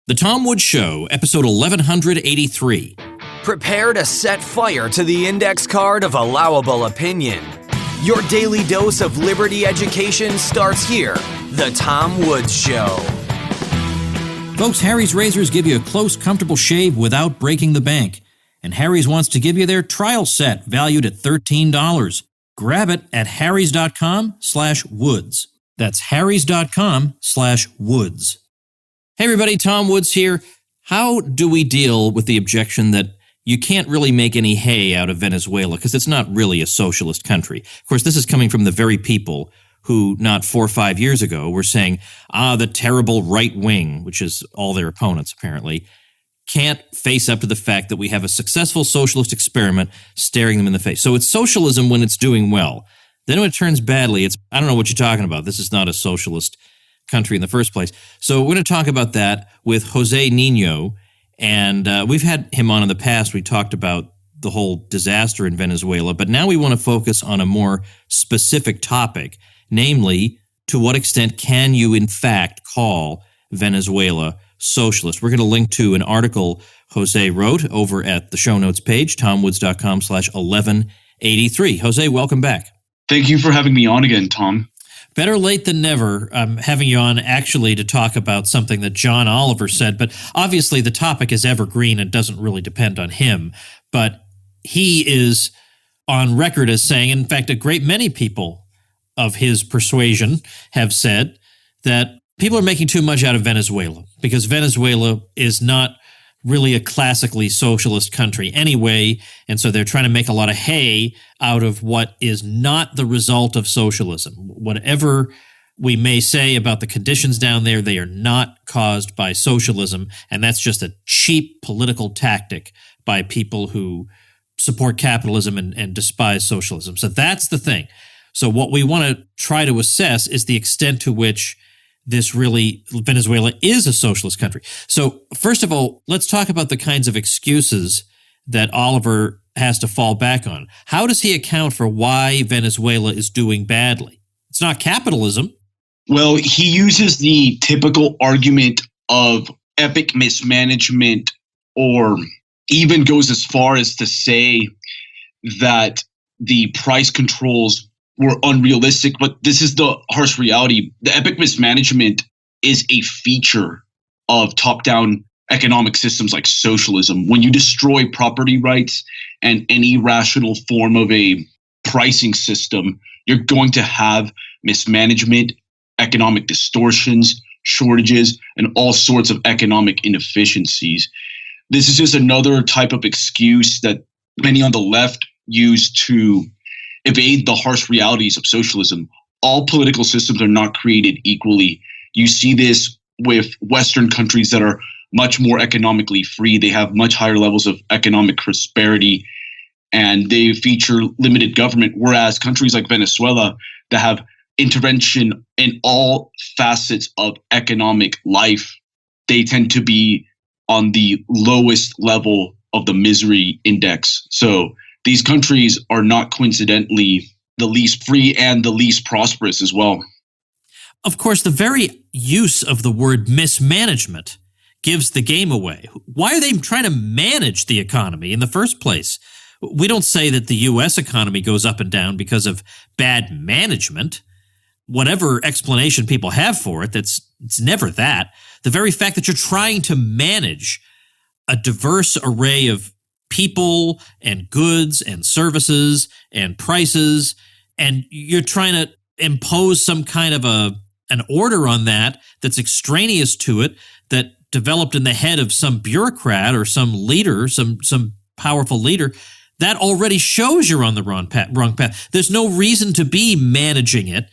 The Tom Woods Show, episode 1183. Prepare to set fire to the index card of allowable opinion. Your daily dose of liberty education starts here. The Tom Woods Show. Folks, Harry's Razors give you a close, comfortable shave without breaking the bank. And Harry's wants to give you their trial set, valued at $13. Grab it at harrys.com/woods. That's harrys.com/woods. Hey everybody, Tom Woods here. How do we deal with the objection that you can't really make any hay out of Venezuela because it's not really a socialist country? Of course, this is coming from the very people who not 4 or 5 years ago were saying, the terrible right wing, which is all their opponents apparently, can't face up to the fact that we have a successful socialist experiment staring them in the face. So it's socialism when it's doing well. Then when it turns badly, it's, I don't know what you're talking about. This is not a socialist country in the first place. So we're going to talk about that with Jose Nino, and we've had him on in the past. We talked about the whole disaster in Venezuela, but now we want to focus on a more specific topic, namely, to what extent can you in fact call Venezuela socialist? We're going to link to an article Jose wrote over at the show notes page, tomwoods.com/1183. Jose, welcome back. Thank you for having me on again, Tom. Better late than never. I'm having you on actually to talk about something that John Oliver said, but obviously the topic is evergreen and doesn't really depend on him. But he is on record as saying, in fact, a great many people of his persuasion have said that people are making too much out of Venezuela because Venezuela is not really a classically socialist country anyway, and so they're trying to make a lot of hay out of what is not the result of socialism. Whatever we may say about the conditions down there, they are not caused by socialism, and that's just a cheap political tactic by people who support capitalism and despise socialism. So that's the thing. So what we want to try to assess is the extent to which Venezuela is a socialist country. So first of all, let's talk about the kinds of excuses that Oliver has to fall back on. How does he account for why Venezuela is doing badly? It's not capitalism. Well, he uses the typical argument of epic mismanagement, or even goes as far as to say that the price controls were unrealistic, but this is the harsh reality. The epic mismanagement is a feature of top-down economic systems like socialism. When you destroy property rights and any rational form of a pricing system, you're going to have mismanagement, economic distortions, shortages, and all sorts of economic inefficiencies. This is just another type of excuse that many on the left use to evade the harsh realities of socialism. All political systems are not created equally. You see this with Western countries that are much more economically free. They have much higher levels of economic prosperity, and they feature limited government, whereas countries like Venezuela that have intervention in all facets of economic life, they tend to be on the lowest level of the misery index. So these countries are not coincidentally the least free and the least prosperous as well. Of course, the very use of the word mismanagement gives the game away. Why are they trying to manage the economy in the first place? We don't say that the U.S. economy goes up and down because of bad management. Whatever explanation people have for it, it's never that. The very fact that you're trying to manage a diverse array of people and goods and services and prices, and you're trying to impose some kind of an order on that that's extraneous to it, that developed in the head of some bureaucrat or some leader, some powerful leader, that already shows you're on the wrong path. There's no reason to be managing it.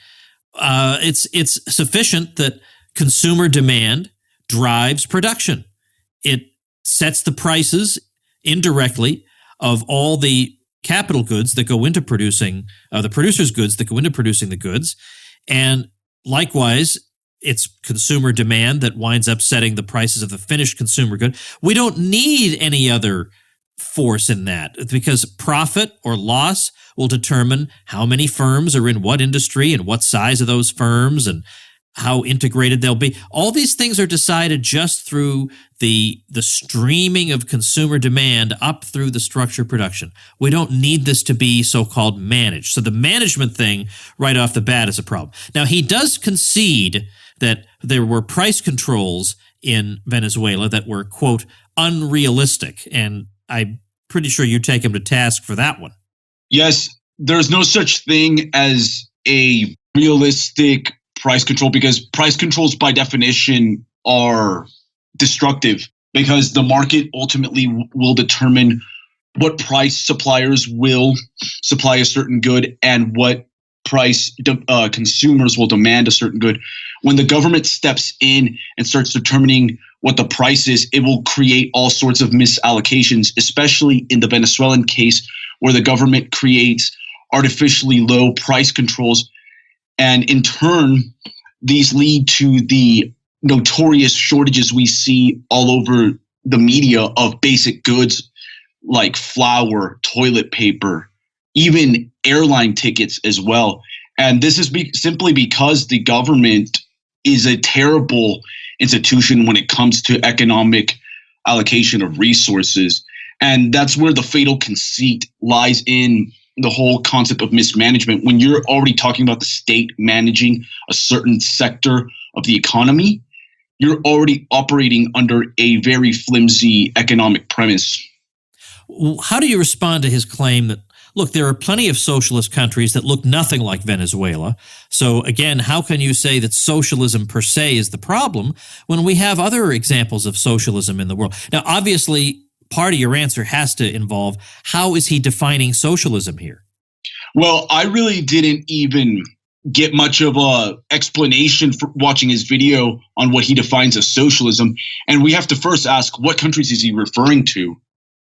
It's sufficient that consumer demand drives production. It sets the prices indirectly of all the capital goods that go into producing, the producer's goods that go into producing the goods. And likewise, it's consumer demand that winds up setting the prices of the finished consumer good. We don't need any other force in that, because profit or loss will determine how many firms are in what industry and what size of those firms and how integrated they'll be. All these things are decided just through the streaming of consumer demand up through the structured production. We don't need this to be so-called managed. So the management thing right off the bat is a problem. Now, he does concede that there were price controls in Venezuela that were, quote, unrealistic. And I'm pretty sure you take him to task for that one. Yes, there's no such thing as a realistic price control, because price controls by definition are destructive, because the market ultimately will determine what price suppliers will supply a certain good and what price consumers will demand a certain good. When the government steps in and starts determining what the price is, it will create all sorts of misallocations, especially in the Venezuelan case, where the government creates artificially low price controls. And in turn, these lead to the notorious shortages we see all over the media of basic goods like flour, toilet paper, even airline tickets as well. And this is simply because the government is a terrible institution when it comes to economic allocation of resources. And that's where the fatal conceit lies in the whole concept of mismanagement. When you're already talking about the state managing a certain sector of the economy, you're already operating under a very flimsy economic premise. How do you respond to his claim that, look, there are plenty of socialist countries that look nothing like Venezuela. So again, how can you say that socialism per se is the problem when we have other examples of socialism in the world? Now, obviously, part of your answer has to involve, how is he defining socialism here? Well, I really didn't even get much of a explanation for watching his video on what he defines as socialism. And we have to first ask, what countries is he referring to?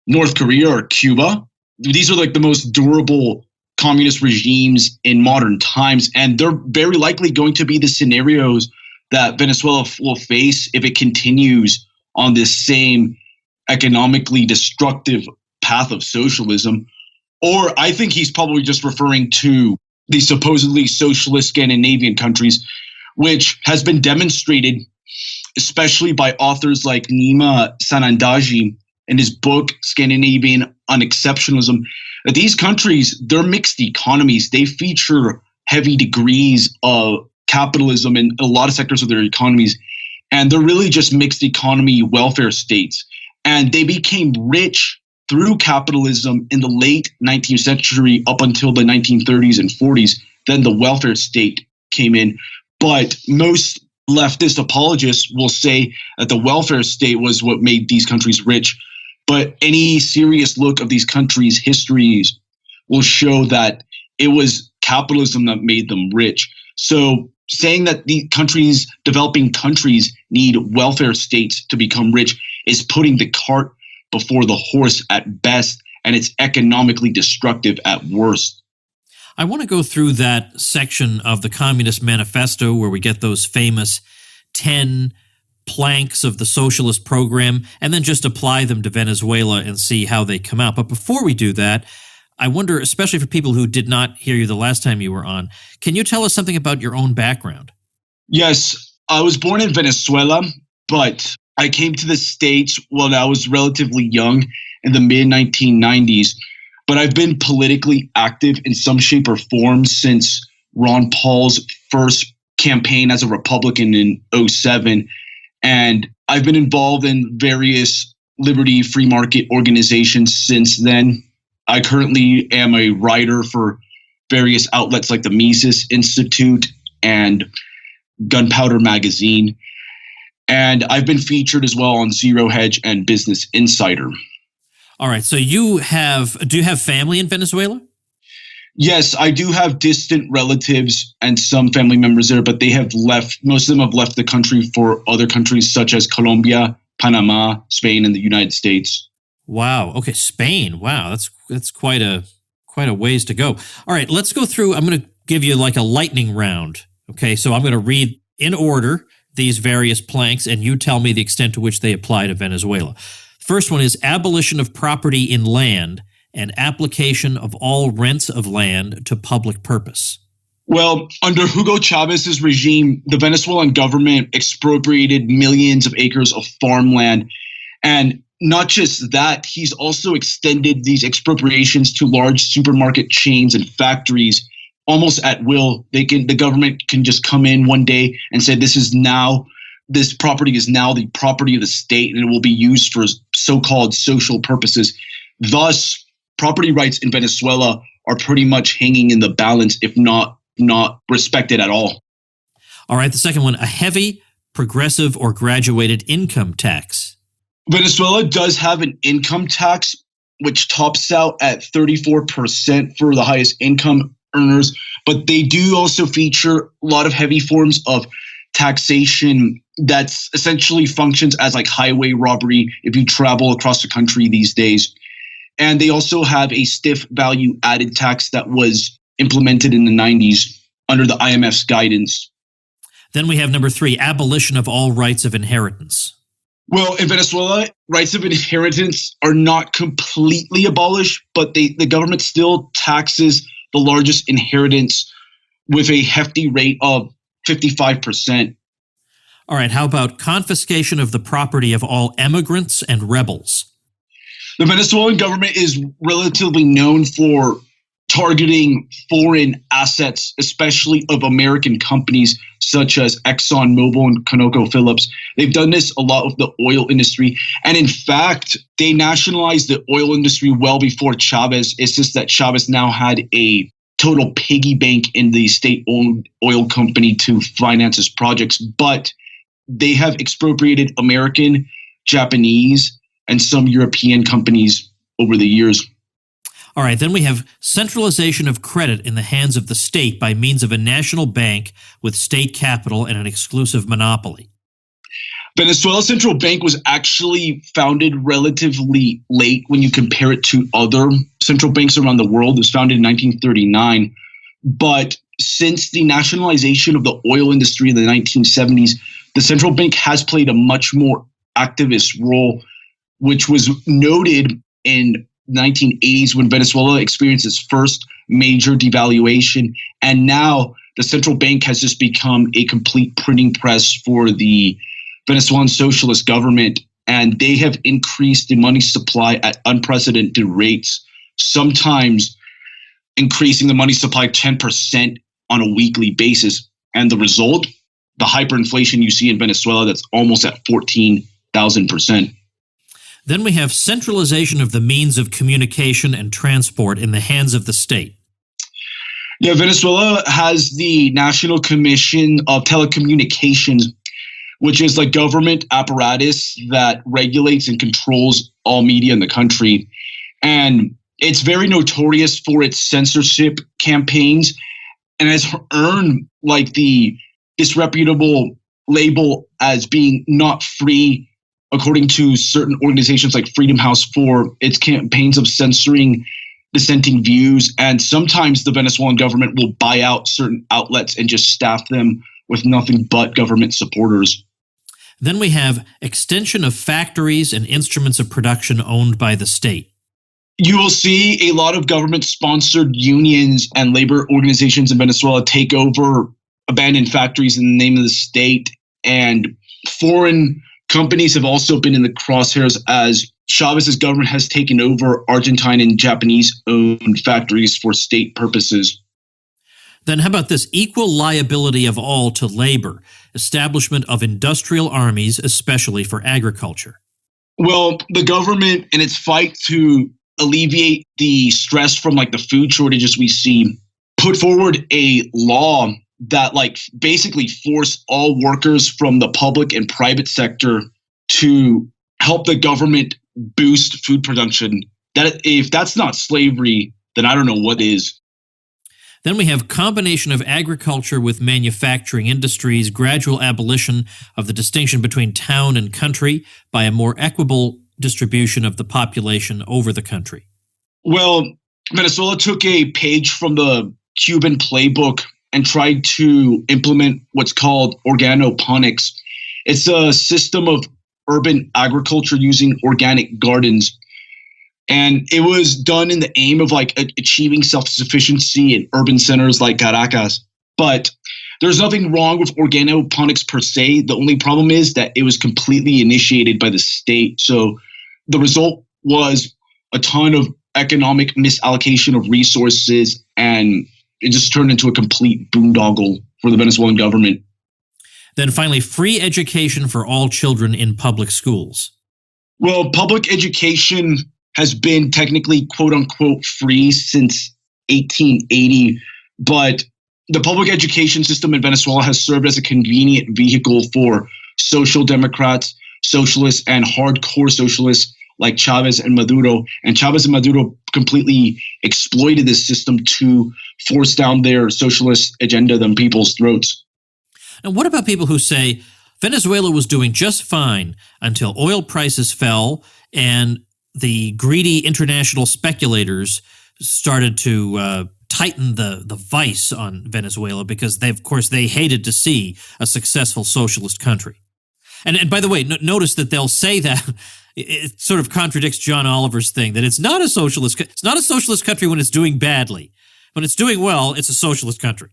North Korea or Cuba? These are like the most durable communist regimes in modern times. And they're very likely going to be the scenarios that Venezuela will face if it continues on this same economically destructive path of socialism. Or I think he's probably just referring to the supposedly socialist Scandinavian countries, which has been demonstrated, especially by authors like Nima Sanandaji in his book, Scandinavian Unexceptionalism, that these countries, they're mixed economies. They feature heavy degrees of capitalism in a lot of sectors of their economies. And they're really just mixed economy welfare states. And they became rich through capitalism in the late 19th century up until the 1930s and 40s. Then the welfare state came in. But most leftist apologists will say that the welfare state was what made these countries rich. But any serious look of these countries' histories will show that it was capitalism that made them rich. So saying that the countries, developing countries, need welfare states to become rich is putting the cart before the horse at best, and it's economically destructive at worst. I want to go through that section of the Communist Manifesto where we get those famous 10 planks of the socialist program and then just apply them to Venezuela and see how they come out. But before we do that, I wonder, especially for people who did not hear you the last time you were on, can you tell us something about your own background? Yes, I was born in Venezuela, but I came to the States when I was relatively young in the mid-1990s. But I've been politically active in some shape or form since Ron Paul's first campaign as a Republican in 2007. And I've been involved in various liberty free market organizations since then. I currently am a writer for various outlets like the Mises Institute and Gunpowder Magazine. And I've been featured as well on Zero Hedge and Business Insider. All right. So do you have family in Venezuela? Yes, I do have distant relatives and some family members there, but they have left. Most of them have left the country for other countries such as Colombia, Panama, Spain, and the United States. Wow. Okay. Spain. Wow. That's quite a ways to go. All right. Let's go through. I'm going to give you like a lightning round. Okay. So I'm going to read in order these various planks, and you tell me the extent to which they apply to Venezuela. First one is abolition of property in land and application of all rents of land to public purpose. Well, under Hugo Chavez's regime, the Venezuelan government expropriated millions of acres of farmland. And not just that, he's also extended these expropriations to large supermarket chains and factories almost at will. The government can just come in one day and say this property is now the property of the state and it will be used for so-called social purposes. Thus, property rights in Venezuela are pretty much hanging in the balance, if not respected at all. All right, the second one, a heavy, progressive, or graduated income tax. Venezuela does have an income tax, which tops out at 34% for the highest income earners, but they do also feature a lot of heavy forms of taxation that's essentially functions as like highway robbery if you travel across the country these days. And they also have a stiff value added tax that was implemented in the 90s under the IMF's guidance. Then we have number 3, abolition of all rights of inheritance. Well, in Venezuela, rights of inheritance are not completely abolished, but the government still taxes the largest inheritance with a hefty rate of 55%. All right, how about confiscation of the property of all emigrants and rebels? The Venezuelan government is relatively known for targeting foreign assets, especially of American companies such as ExxonMobil and ConocoPhillips. They've done this a lot with the oil industry. And in fact, they nationalized the oil industry well before Chavez. It's just that Chavez now had a total piggy bank in the state-owned oil company to finance his projects. But they have expropriated American, Japanese, and some European companies over the years. All right, then we have centralization of credit in the hands of the state by means of a national bank with state capital and an exclusive monopoly. Venezuela's central bank was actually founded relatively late when you compare it to other central banks around the world. It was founded in 1939. But since the nationalization of the oil industry in the 1970s, the central bank has played a much more activist role, which was noted in 1980s when Venezuela experienced its first major devaluation. And now the central bank has just become a complete printing press for the Venezuelan socialist government. And they have increased the money supply at unprecedented rates, sometimes increasing the money supply 10% on a weekly basis. And the result, the hyperinflation you see in Venezuela, that's almost at 14,000%. Then we have centralization of the means of communication and transport in the hands of the state. Yeah, Venezuela has the National Commission of Telecommunications, which is the government apparatus that regulates and controls all media in the country. And it's very notorious for its censorship campaigns and has earned like the disreputable label as being not free, according to certain organizations like Freedom House, for its campaigns of censoring dissenting views. And sometimes the Venezuelan government will buy out certain outlets and just staff them with nothing but government supporters. Then we have extension of factories and instruments of production owned by the state. You will see a lot of government-sponsored unions and labor organizations in Venezuela take over abandoned factories in the name of the state. And foreign companies have also been in the crosshairs as Chavez's government has taken over Argentine and Japanese-owned factories for state purposes. Then how about this? Equal liability of all to labor, establishment of industrial armies, especially for agriculture. Well, the government, in its fight to alleviate the stress from like the food shortages we see, put forward a law that like basically forced all workers from the public and private sector to help the government boost food production. That if that's not slavery, then I don't know what is. Then we have combination of agriculture with manufacturing industries, gradual abolition of the distinction between town and country by a more equitable distribution of the population over the country. Well, Venezuela took a page from the Cuban playbook and tried to implement what's called organoponics. It's a system of urban agriculture using organic gardens. And it was done in the aim of like achieving self-sufficiency in urban centers like Caracas. But there's nothing wrong with organoponics per se. The only problem is that it was completely initiated by the state. So the result was a ton of economic misallocation of resources, and it just turned into a complete boondoggle for the Venezuelan government. Then finally, free education for all children in public schools. Well, public education has been technically quote unquote free since 1880, but the public education system in Venezuela has served as a convenient vehicle for social democrats, socialists, and hardcore socialists like Chavez and Maduro. And Chavez and Maduro completely exploited this system to force down their socialist agenda on people's throats. Now, what about people who say Venezuela was doing just fine until oil prices fell and the greedy international speculators started to tighten the vice on Venezuela because they hated to see a successful socialist country. And by the way, notice that they'll say that it sort of contradicts John Oliver's thing that it's not a socialist country when it's doing badly. When it's doing well, it's a socialist country.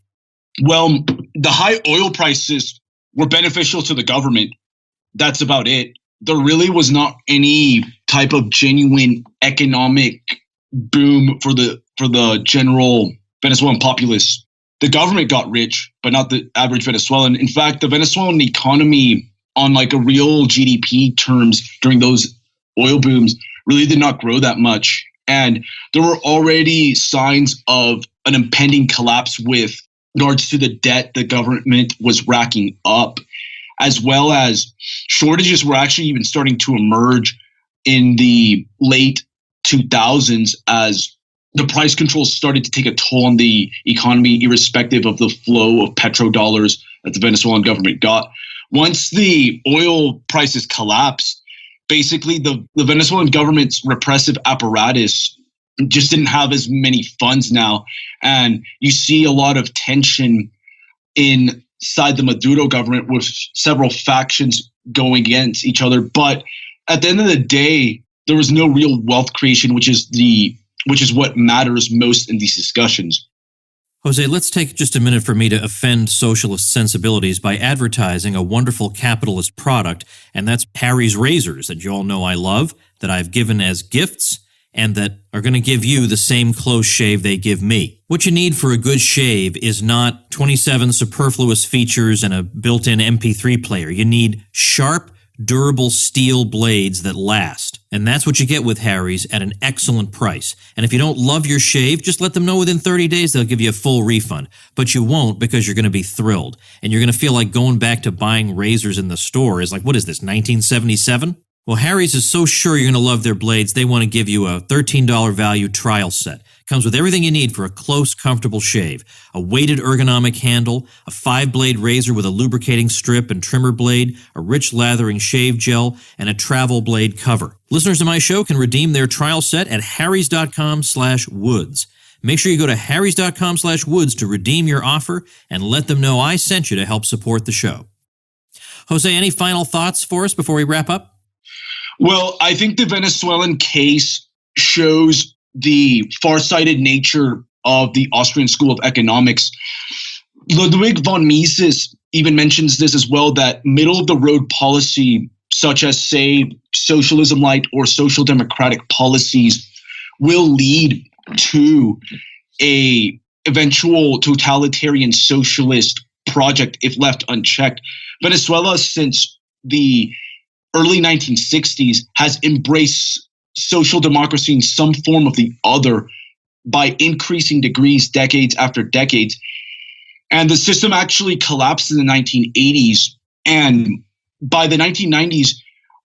Well, the high oil prices were beneficial to the government. That's about it. There really was not any type of genuine economic boom for the general Venezuelan populace. The government got rich, but not the average Venezuelan. In fact, the Venezuelan economy on like a real GDP terms during those oil booms really did not grow that much. And there were already signs of an impending collapse with regards to the debt the government was racking up, as well as shortages were actually even starting to emerge in the late 2000s as the price controls started to take a toll on the economy, irrespective of the flow of petrodollars that the Venezuelan government got. Once the oil prices collapsed, basically the Venezuelan government's repressive apparatus just didn't have as many funds now. And you see a lot of tension inside the Maduro government with several factions going against each other. But at the end of the day, there was no real wealth creation, which is what matters most in these discussions. Jose, let's take just a minute for me to offend socialist sensibilities by advertising a wonderful capitalist product, and that's Harry's razors that you all know I love, that I've given as gifts, and that are going to give you the same close shave they give me. What you need for a good shave is not 27 superfluous features and a built-in MP3 player. You need sharp, durable steel blades that last. And that's what you get with Harry's at an excellent price. And if you don't love your shave, just let them know within 30 days they'll give you a full refund. But you won't, because you're going to be thrilled. And you're going to feel like going back to buying razors in the store is like, what is this, 1977? Well, Harry's is so sure you're going to love their blades, they want to give you a $13 value trial set. Comes with everything you need for a close, comfortable shave. A weighted ergonomic handle, a 5-blade razor with a lubricating strip and trimmer blade, a rich lathering shave gel, and a travel blade cover. Listeners of my show can redeem their trial set at harrys.com/woods. Make sure you go to harrys.com/woods to redeem your offer and let them know I sent you to help support the show. Jose, any final thoughts for us before we wrap up? Well, I think the Venezuelan case shows the far-sighted nature of the Austrian School of Economics. Ludwig von Mises even mentions this as well, that middle-of-the-road policy, such as, say, socialism light or social democratic policies, will lead to a eventual totalitarian socialist project if left unchecked. Venezuela, since the early 1960s, has embraced social democracy in some form of the other by increasing degrees decades after decades. And the system actually collapsed in the 1980s. And by the 1990s,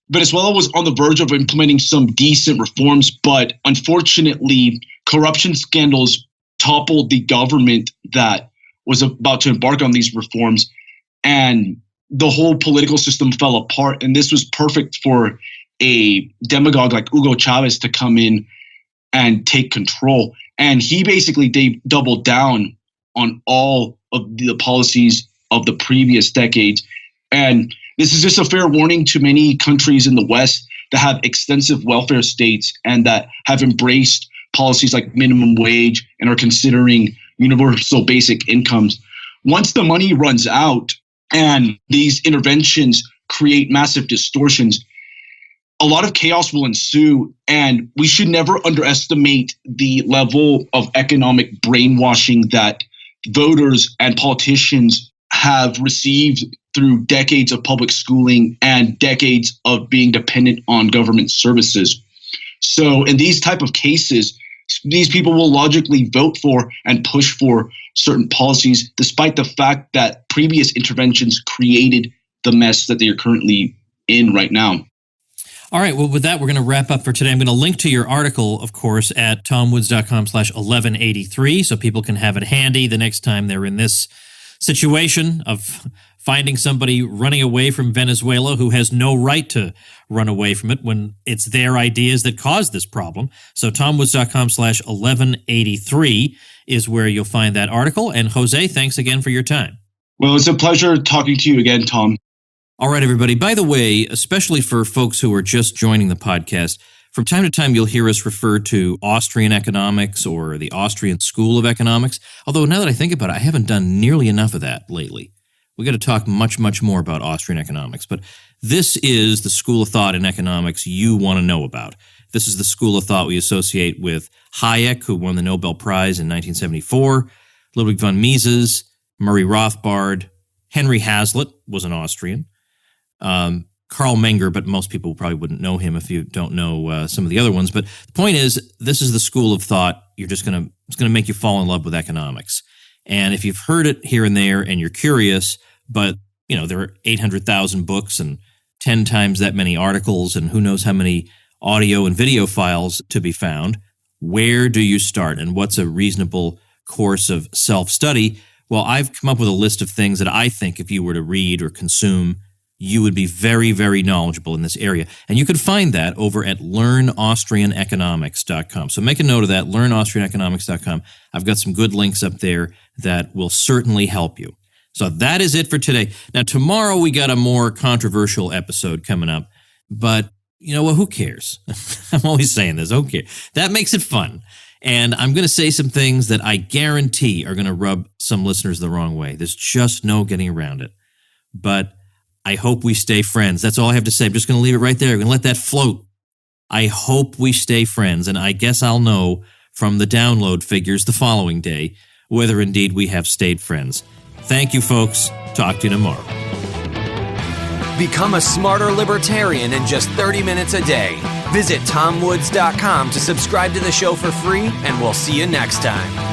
Venezuela was on the verge of implementing some decent reforms, but unfortunately, corruption scandals toppled the government that was about to embark on these reforms. And the whole political system fell apart, and this was perfect for a demagogue like Hugo Chavez to come in and take control. And he basically doubled down on all of the policies of the previous decades. And this is just a fair warning to many countries in the West that have extensive welfare states and that have embraced policies like minimum wage and are considering universal basic incomes. Once the money runs out and these interventions create massive distortions, a lot of chaos will ensue, and we should never underestimate the level of economic brainwashing that voters and politicians have received through decades of public schooling and decades of being dependent on government services. So in these type of cases, these people will logically vote for and push for certain policies, despite the fact that previous interventions created the mess that they are currently in right now. All right. Well, with that, we're going to wrap up for today. I'm going to link to your article, of course, at tomwoods.com/1183 so people can have it handy the next time they're in this situation of finding somebody running away from Venezuela who has no right to run away from it when it's their ideas that caused this problem. So tomwoods.com/1183 is where you'll find that article. And Jose, thanks again for your time. Well, it's a pleasure talking to you again, Tom. All right, everybody. By the way, especially for folks who are just joining the podcast, from time to time, you'll hear us refer to Austrian economics or the Austrian School of Economics. Although now that I think about it, I haven't done nearly enough of that lately. We got to talk much, much more about Austrian economics. But this is the school of thought in economics you want to know about. This is the school of thought we associate with Hayek, who won the Nobel Prize in 1974, Ludwig von Mises, Murray Rothbard, Henry Hazlitt was an Austrian, Karl Menger, but most people probably wouldn't know him if you don't know some of the other ones. But the point is, this is the school of thought. It's going to make you fall in love with economics. And if you've heard it here and there and you're curious, but there are 800,000 books and 10 times that many articles and who knows how many audio and video files to be found, where do you start and what's a reasonable course of self-study? Well, I've come up with a list of things that I think if you were to read or consume, you would be very, very knowledgeable in this area. And you can find that over at learnaustrianeconomics.com. So make a note of that, learnaustrianeconomics.com. I've got some good links up there that will certainly help you. So that is it for today. Now, tomorrow we got a more controversial episode coming up, but you know what? Who cares? I'm always saying this. Okay. That makes it fun. And I'm going to say some things that I guarantee are going to rub some listeners the wrong way. There's just no getting around it. But I hope we stay friends. That's all I have to say. I'm just going to leave it right there. I'm going to let that float. I hope we stay friends. And I guess I'll know from the download figures the following day whether indeed we have stayed friends. Thank you, folks. Talk to you tomorrow. Become a smarter libertarian in just 30 minutes a day. Visit tomwoods.com to subscribe to the show for free, and we'll see you next time.